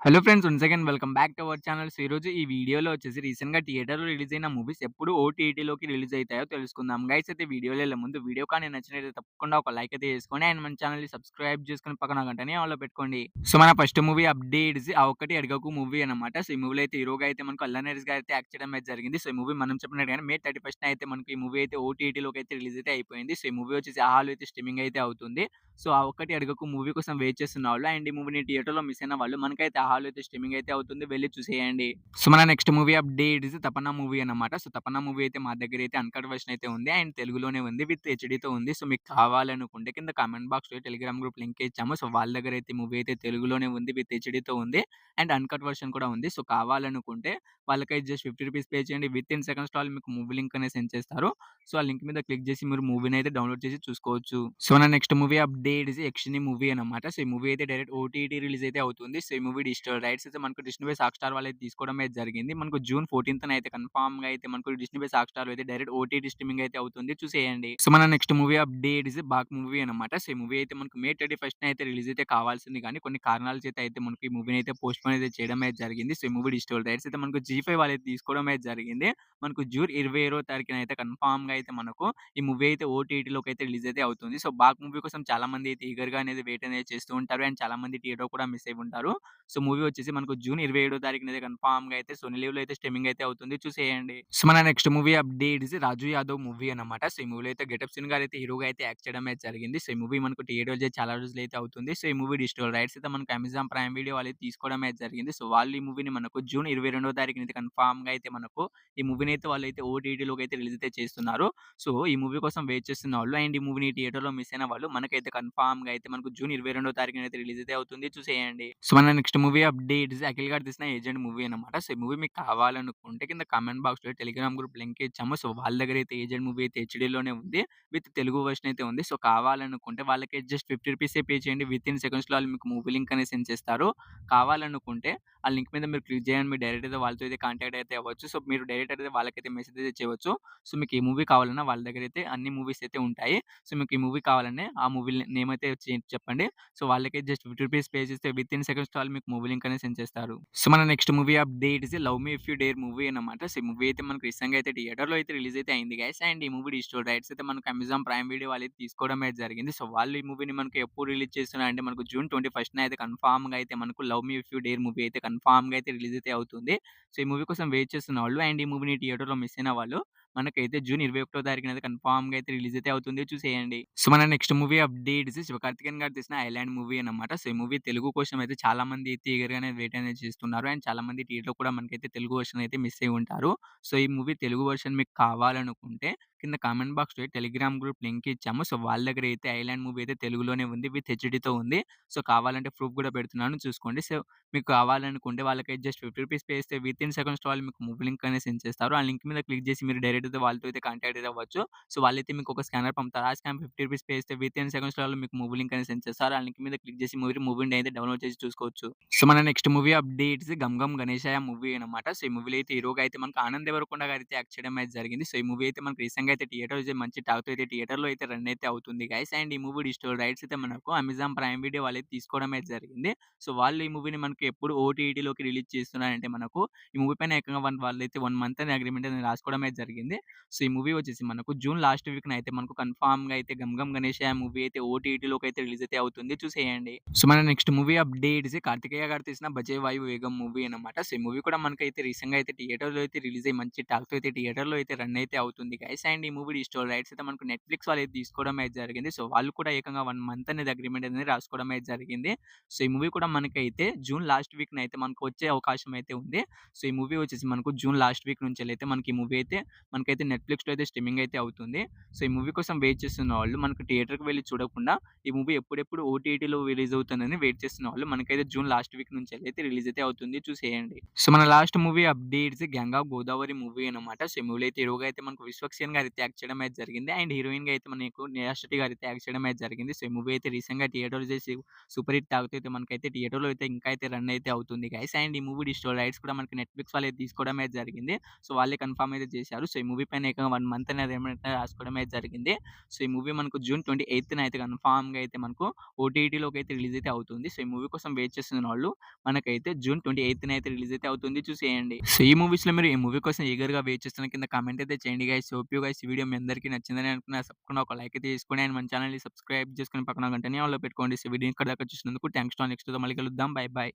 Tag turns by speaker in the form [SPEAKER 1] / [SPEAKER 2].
[SPEAKER 1] Hello friends once again welcome back to our channel. So ఈరోజు ఈ వీడియోలో వచ్చేసి రీసెంట్‌గా థియేటర్‌లో రిలీజ్ అయిన మూవీస్ ఎప్పుడు ఓటీటీలోకి రిలీజ్ అయితాయో తెలుసుకుందాం. గైస్ అయితే వీడియోలో ఎళ్ళే ముందు వీడియో కానీ నచ్చినట్లయితే తప్పకుండా ఒక లైక్ అయితే చేసుకోండి. అండ్ మన ఛానల్‌ని సబ్స్క్రైబ్ చేసుకొని పక్కన గంటని ఆన్‌లో పెట్టుకోండి. సో మన ఫస్ట్ మూవీ అప్డేట్స్ ఆ ఒక్కటి అడగకు మూవీ అన్నమాట. సో ఈ మూవీలో అయితే హీరోగా అయితే మనకు అల్లు అర్జున్ గారు అయితే యాక్ట్ చేయడం అయితే జరిగింది. సో ఈ మూవీ మనం చెప్పినట్టుగానే మే 31న అయితే మనకు ఈ మూవీ అయితే ఓటీటీలోకి అయితే రిలీజ్ అయితే అయిపోయింది. సో ఈ మూవీ వచ్చేసి ఆహాలో అయితే స్ట్రీమింగ్ అయితే అవుతుంది. సో ఆ ఒక్కటి అడగకు మూవీ కోసం వెయిట్ చేస్తున్నవాళ్ళు అండ్ ఈ మూవీని థియేటర్‌లో మిస్ అయిన వాళ్ళు మనకైతే ఆహాలో అయితే స్ట్రీమింగ్ అయితే అవుతుంది. వెళ్లి చూసేయండి. సో మన నెక్స్ట్ మూవీ అప్డేట్స్ 'తపన్నా' మూవీ అన్నమాట. సో 'తపన్నా' మూవీ అయితే మా దగ్గర అయితే అన్‌కట్ వెర్షన్ అయితే ఉంది. అండ్ తెలుగులోనే ఉంది. విత్ హెచ్‌డీతో ఉంది. సో మీకు కావాలనుకుంటే కింద కామెంట్ బాక్స్‌లో టెలిగ్రామ్ గ్రూప్ లింక్ ఇచ్చాము. సో వాళ్ళ దగ్గర అయితే మూవీ అయితే తెలుగులోనే ఉంది. విత్ హెచ్‌డీతో ఉంది. అండ్ అన్‌కట్ వెర్షన్ కూడా ఉంది. సో కావాలనుకుంటే వాళ్ళకైతే జస్ట్ రూ. 50 పే చేయండి. వితిన్ సెకండ్స్‌లో వాళ్ళు మీకు మూవీ లింక్ అనేది సెండ్ చేస్తారు. సో ఆ లింక్ మీద క్లిక్ చేసి మీరు మూవీని అయితే డౌన్‌లోడ్ చేసి చూసుకోవచ్చు. సో నా next movie update is 'Yakshini' movie అన్నమాట. సో ఈ మూవీ అయితే డైరెక్ట్ ఓటీటీ రిలీజ్ అయితే అవుతుంది. సో ఈ మూవీ డిజిటల్ రైట్స్ అయితే మనకు డిస్నీ ప్లస్ హాట్‌స్టార్ వాళ్ళు అయితే తీసుకోవడం అయితే జరిగింది. మనకు జూన్ 14థ్ అయితే కన్ఫర్మ్‌గా అయితే మనకు డిస్నీ ప్లస్ హాట్‌స్టార్‌లో అయితే డైరెక్ట్ ఓటీటీ స్ట్రీమింగ్ అయితే అవుతుంది. చూసేయండి. సో మన next movie update is 'Baak' movie అన్నమాట. సో ఈ మూవీ అయితే మనకు మే 31న అయితే రిలీజ్ అయితే కావాల్సింది కానీ కొన్ని కారణాల చేత అయితే మనకి ఈ మూవీని అయితే పోస్ట్‌పోన్ అయితే చేయడం అయితే జరిగింది. సో ఈ మూవీ డిజిటల్ రైట్స్ అయితే మనకు జీ5 వాళ్ళు అయితే తీసుకోవడం అయితే జరిగింది. మనకు జూన్ 22 తారీఖున అయితే కన్ఫర్మ్‌గా అయితే మనకు ఈ మూవీ అయితే ఓటీటీలోకి అయితే రిలీజ్ అయితే అవుతుంది. సో 'బాక్' మూవీ కోసం చాలా మంది అయితే ఈగర్‌గా అనేది వెయిట్ అనేది చేస్తూ ఉంటారు. అండ్ చాలా మంది థియేటర్ కూడా మిస్ అయ్యి ఉంటారు. సో మూవీ వచ్చేసి మనకు జూన్ 27 తారీఖున అయితే కన్ఫర్మ్‌గా అయితే సోనీ లివ్‌లో అయితే స్ట్రీమింగ్ అయితే అవుతుంది. చూసేయండి. సో మన నెక్స్ట్ మూవీ అప్డేట్స్ 'రాజు యాదవ్' మూవీ అన్నమాట. సో ఈ మూవీలో అయితే గెటప్ సీన్ గారు అయితే హీరోగా అయితే యాక్ట్ చేయడం అయితే జరిగింది. సో ఈ మూవీ మనకు థియేటర్‌లో చేసి చాలా రోజులు అయితే అవుతుంది. సో ఈ మూవీ డిజిటల్ రైట్స్ అయితే మనకు అమెజాన్ ప్రైమ్ వీడియో వాళ్ళు అయితే తీసుకోవడం అయితే జరిగింది. సో వాళ్ళు ఈ మూవీని మనకు జూన్ 22 తారీఖున అయితే కన్ఫర్మ్‌గా అయితే మనకు ఈ మూవీని అయితే వాళ్ళైతే ఓటీటీలోకి అయితే రిలీజ్ అయితే చేస్తున్నారు. సో ఈ మూవీ కోసం వెయిట్ చేస్తున్నవాళ్ళు అండ్ ఈ మూవీని థియేటర్‌లో మిస్ అయిన వాళ్ళు మనకైతే కన్ఫర్మ్‌గా అయితే మనకు జూన్ 22 తారీఖున అయితే రిలీజ్ అయితే అవుతుంది. చూసేయండి. సో మన నెక్స్ట్ మూవీ అప్డేట్స్ అఖిల్ గారు తీసిన 'ఏజెంట్' మూవీ అన్నమాట. సో ఈ మూవీ మీకు కావాలనుకుంటే కింద కామెంట్ బాక్స్‌లో టెలిగ్రామ్ గ్రూప్ లింక్ ఇచ్చాము. సో వాళ్ళ దగ్గర అయితే 'ఏజెంట్' మూవీ అయితే హెచ్‌డీలోనే ఉంది. విత్ తెలుగు వెర్షన్ అయితే ఉంది. సో కావాలనుకుంటే వాళ్ళకి జస్ట్ రూ. 50 పే చేయండి. వితిన్ సెకండ్స్‌లో వాళ్ళు మీకు మూవీ లింక్ అనేది సెండ్ చేస్తారు. కావాలనుకుంటే ఆ లింక్ మీద మీరు క్లిక్ చేయండి. మీరు డైరెక్ట్ అయితే వాళ్ళతో అయితే కాంటాక్ట్ అయితే అవ్వచ్చు. సో మీరు డైరెక్ట్ అయితే వాళ్ళకైతే మెసేజ్ అయితే చేయవచ్చు. సో మీకు ఏ మూవీ కావాలన్నా వాళ్ళ దగ్గర అయితే అన్ని మూవీస్ అయితే ఉంటాయి. సో మీకు ఈ మూవీ కావాలంటే ఆ మూవీ నేమ్ అయితే చెప్పండి. సో వాళ్ళకి జస్ట్ రూ. 50 పే చేస్తే వితిన్ సెకండ్స్‌లో వాళ్ళు మీకు మూవీ లింక్ అనేది సెండ్ చేస్తారు. సో మన next movie updates 'love me if you dare' movie అన్నమాట. సో ఈ మూవీ అయితే మనకు రీసెంట్‌గా అయితే థియేటర్‌లో అయితే రిలీజ్ అయితే అయింది గైస్. అండ్ ఈ మూవీ డిజిటల్ రైట్స్ అయితే మనకు అమెజాన్ ప్రైమ్ వీడియో వాళ్ళు అయితే తీసుకోవడం అయితే జరిగింది. సో వాళ్ళు ఈ మూవీని మనకు ఎప్పుడు రిలీజ్ చేస్తున్నారంటే మనకు జూన్ 21న అయితే కన్ఫర్మ్‌గా అయితే మనకు 'love me if you dare' movie అయితే కన్ఫర్మ్‌గా అయితే రిలీజ్ అయితే అవుతుంది. సో ఈ మూవీ కోసం వెయిట్ చేస్తున్న వాళ్ళు అండ్ ఈ మూవీని థియేటర్‌లో మిస్ అయిన వాళ్ళు మనకైతే జూన్ 21 తారీఖున అయితే కన్ఫర్మ్‌గా అయితే రిలీజ్ అయితే అవుతుంది. చూసేయండి. సో మన నెక్స్ట్ మూవీ అప్డేట్స్ శివకార్తికేయన్ గారు తీసిన 'ఐలాండ్' మూవీ అన్నమాట. సో ఈ మూవీ తెలుగు కోసం అయితే చాలా మంది అయితే ఈగర్‌గానే వెయిట్ అనేది చేస్తున్నారు. అండ్ చాలా మంది థియేటర్‌లో కూడా మనకైతే తెలుగు వెర్షన్ అయితే మిస్ అయ్యి ఉంటారు. సో ఈ మూవీ తెలుగు వెర్షన్ మీకు కావాలనుకుంటే కింద కామెంట్ బాక్స్‌లో టెలిగ్రామ్ గ్రూప్ లింక్ ఇచ్చాము. సో వాళ్ళ దగ్గర అయితే 'ఐలాండ్' మూవీ అయితే తెలుగులోనే ఉంది. విత్ హెచ్‌డీతో ఉంది. సో కావాలంటే ప్రూఫ్ కూడా పెడుతున్నాను చూసుకోండి. సో మీకు కావాలనుకుంటే వాళ్ళకైతే జస్ట్ రూ. 50 పే చేస్తే వితిన్ సెకండ్స్‌లో వాళ్ళు మీకు మూవీ లింక్ అనేది సెండ్ చేస్తారు. ఆ లింక్ మీద క్లిక్ చేసి మీరు డైరెక్ట్ అయితే వాళ్ళతో అయితే కాంటాక్ట్ అయితే అవ్వచ్చు. సో వాళ్ళైతే మీకు ఒక స్కానర్ పంపుతారు. ఆ స్కాన్ రూ. 50 పే చేస్తే వితిన్ సెకండ్స్‌లో వాళ్ళు మీకు మూవీ లింక్ అనేది సెండ్ చేస్తారు. ఆ లింక్ మీద క్లిక్ చేసి మూవీని అయితే డౌన్‌లోడ్ చేసి చూసుకోవచ్చు. సో మన next movie updates 'Gam Gam Ganeshayya' movie అన్నమాట. సో ఈ మూవీలో అయితే హీరోగా అయితే మనకు ఆనంద్ దేవరకొండ గారు అయితే యాక్ట్ చేయడం అయితే జరిగింది. సో ఈ మూవీ అయితే మనకు రీసెంట్‌గా అయితే థియేటర్‌లో మంచి టాక్‌తో అయితే థియేటర్‌లో అయితే రన్ అయితే అవుతుంది గైస్. అండ్ ఈ మూవీ డిజిటల్ రైట్స్ అయితే మనకు అమెజాన్ ప్రైమ్ వీడియో వాళ్ళైతే తీసుకోవడం అయితే జరిగింది. సో వాళ్ళు ఈ మూవీని మనకు ఎప్పుడు ఓటీటీలోకి రిలీజ్ చేస్తున్నారంటే మనకు ఈ మూవీ పైన ఏకంగా వాళ్ళైతే 1 మంత్ అని అగ్రీమెంట్ అనేది రాసుకోవడం అయితే జరిగింది. సో ఈ మూవీ వచ్చేసి మనకు జూన్ లాస్ట్ వీక్‌న అయితే మనకు కన్ఫర్మ్‌గా అయితే 'గమ్ గమ్ గణేశయ్య' మూవీ అయితే ఓటీటీలోకి అయితే రిలీజ్ అయితే అవుతుంది. చూసేయండి. సో మన నెక్స్ట్ మూవీ అప్డేట్స్ కార్తికేయ గారు తీసిన 'బజే వాయు వేగం' మూవీ అన్నమాట. సో ఈ మూవీ కూడా మనకైతే రీసెంట్‌గా అయితే థియేటర్‌లో అయితే రిలీజ్ అయ్యి మంచి టాక్‌తో అయితే థియేటర్‌లో అయితే రన్ అయితే అవుతుంది గైస్. అండ్ ఈ మూవీ డిజిటల్ రైట్స్ అయితే మనకు నెట్‌ఫ్లిక్స్ వాళ్ళు అయితే తీసుకోవడం అయితే జరిగింది. సో వాళ్ళు కూడా ఏకంగా 1 మంత్ అనేది అగ్రీమెంట్ అనేది రాసుకోవడం అయితే జరిగింది. సో ఈ మూవీ కూడా మనకైతే జూన్ లాస్ట్ వీక్‌న అయితే మనకు వచ్చే అవకాశం అయితే ఉంది. సో ఈ మూవీ వచ్చేసి మనకు జూన్ లాస్ట్ వీక్ నుంచెల్లయితే మనకి ఈ మూవీ అయితే మనకైతే నెట్‌ఫ్లిక్స్‌లో అయితే స్ట్రీమింగ్ అయితే అవుతుంది. సో ఈ మూవీ కోసం వెయిట్ చేస్తున్న వాళ్ళు మనకు థియేటర్‌కి వెళ్లి చూడకుండా ఈ మూవీ ఎప్పుడెప్పుడు ఓటీటీలో రిలీజ్ అవుతుందని వెయిట్ చేస్తున్న వాళ్ళు మనకైతే జూన్ లాస్ట్ వీక్ నుంచెల్లయితే రిలీజ్ అయితే అవుతుంది. చూసేయండి. సో మన last movie updates 'gang of Godavari' movie అన్నమాట. సో ఈ మూవీలో అయితే హీరోగా అయితే మనకు 'విశ్వక్ సేన్' గారు గారైతే యాక్ట్ చేయడం అయితే జరిగింది. అండ్ హీరోయిన్‌గా అయితే మనకు నేహా శెట్టి గారైతే యాక్ట్ చేయడం అయితే జరిగింది. సో, ఈ మూవీ అయితే రీసెంట్‌గా థియేటర్‌లో చేసి సూపర్ హిట్ తాగుతూ అయితే మనకైతే థియేటర్‌లో అయితే ఇంకా అయితే రన్ అయితే అవుతుంది గైస్. అండ్ ఈ మూవీ డిజిటల్ రైట్స్ కూడా మనకి నెట్‌ఫ్లిక్స్ వాళ్ళే తీసుకోవడం అయితే జరిగింది. సో, వాళ్ళే కన్ఫర్మ్ అయితే చేశారు. సో, ఈ మూవీ పైన ఏకంగా 1 మంత్ అనేది ఏమంటే రాసుకోవడం అయితే జరిగింది. సో, ఈ మూవీ మనకు జూన్ 28న అయితే కన్ఫర్మ్‌గా అయితే మనకు ఓటీటీలోకి అయితే రిలీజ్ అయితే అవుతుంది. సో, ఈ మూవీ కోసం వెయిట్ చేస్తున్నవాళ్ళు మనకైతే జూన్ 28న అయితే రిలీజ్ అయితే అవుతుంది. చూసేయండి. సో, ఈ మూవీస్‌లో మీరు ఏ మూవీ కోసం ఈగర్‌గా వెయిట్ చేస్తున్న కింద కామెంట్ అయితే చేయండి గైస్. హోప్ యూ గైస్ ఈ వీడియో మీ అందరికీ నచ్చిందని అనుకున్నా. తప్పకుండా ఒక లైక్ అయితే చేసుకోండి. అండ్ మన ఛానెల్‌ని సబ్స్క్రైబ్ చేసుకొని పక్కన గంటని ఆన్‌లో పెట్టుకోండి. సో, వీడియో ఇక్కడ దాకా చూసినందుకు థాంక్స్ టు ఆల్. నెక్స్ట్‌తో మళ్ళీ కలుద్దాం. By by.